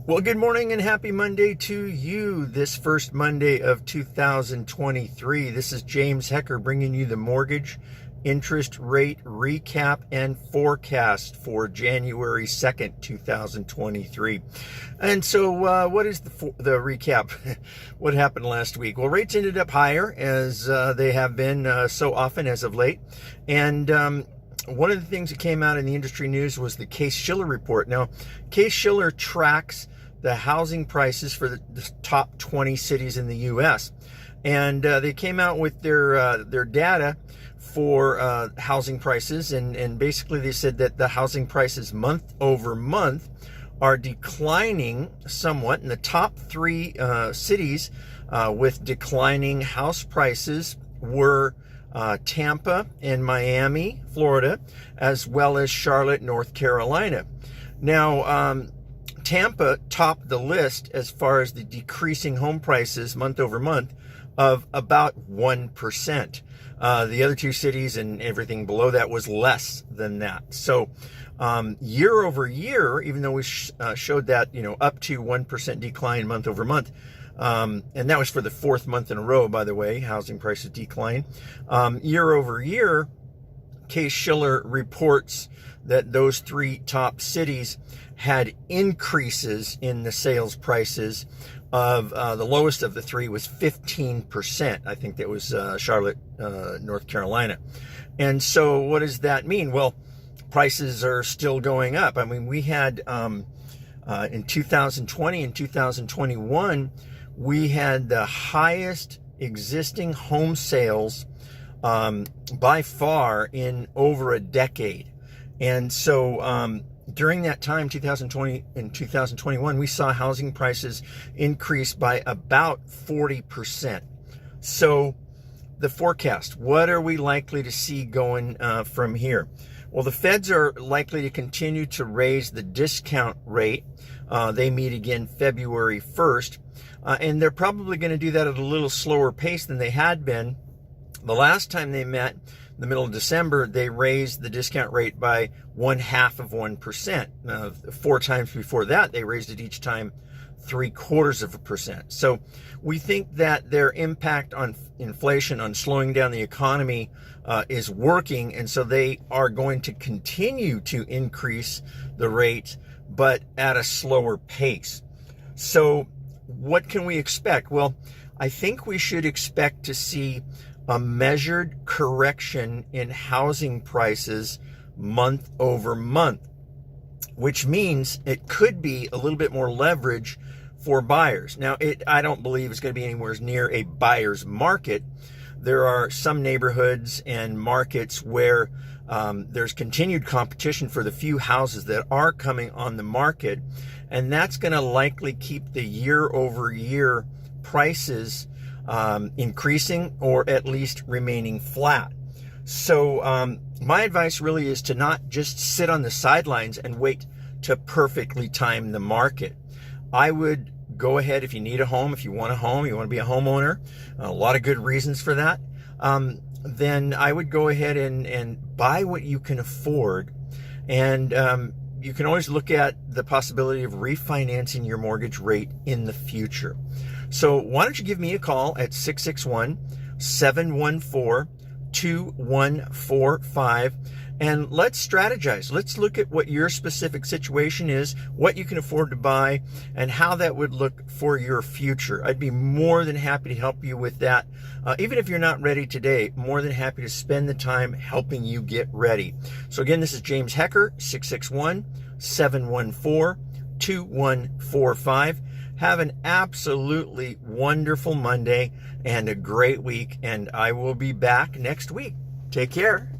Well, good morning and happy Monday to you. This first Monday of 2023. This is James Hecker bringing you the mortgage interest rate recap and forecast for January 2nd, 2023. And so what is the recap? What happened last week? Well, rates ended up higher as they have been so often as of late. And one of the things that came out in the industry news was the Case-Shiller report. Now, Case-Shiller tracks the housing prices for the top 20 cities in the U.S. And they came out with their data for housing prices, and basically they said that the housing prices month over month are declining somewhat. In the top three cities with declining house prices were Tampa and Miami, Florida, as well as Charlotte, North Carolina. Now, Tampa topped the list as far as the decreasing home prices month over month of about 1%. The other two cities and everything below that was less than that. So year over year, even though we showed that, up to 1% decline month over month, and that was for the fourth month in a row, by the way, housing prices decline. Year over year, Case-Shiller reports that those three top cities had increases in the sales prices of the lowest of the three was 15%. I think that was Charlotte, North Carolina. And so what does that mean? Well, prices are still going up. I mean, we had in 2020 and 2021, we had the highest existing home sales by far in over a decade. And so during that time, 2020 and 2021, we saw housing prices increase by about 40%. So the forecast, what are we likely to see going from here? Well, the feds are likely to continue to raise the discount rate. They meet again February 1st, and they're probably going to do that at a little slower pace than they had been. The last time they met, in the middle of December, they raised the discount rate by 0.5%. 4 times before that, they raised it each time 0.75%. So we think that their impact on inflation, on slowing down the economy, is working, and so they are going to continue to increase the rate, but at a slower pace. So what can we expect? Well, I think we should expect to see a measured correction in housing prices month over month, which means it could be a little bit more leverage for buyers. Now, I don't believe it's going to be anywhere near a buyer's market. There are some neighborhoods and markets where there's continued competition for the few houses that are coming on the market, and that's going to likely keep the year-over-year prices increasing or at least remaining flat. So my advice really is to not just sit on the sidelines and wait to perfectly time the market. I would go ahead, if you need a home, if you want a home, you want to be a homeowner, a lot of good reasons for that, then I would go ahead and buy what you can afford. And you can always look at the possibility of refinancing your mortgage rate in the future. So why don't you give me a call at 661-714-2145, and let's strategize. Let's look at what your specific situation is, what you can afford to buy, and how that would look for your future. I'd be more than happy to help you with that. Even if you're not ready today, more than happy to spend the time helping you get ready. So again, this is James Hecker, 661-714-2145. Have an absolutely wonderful Monday and a great week, and I will be back next week. Take care.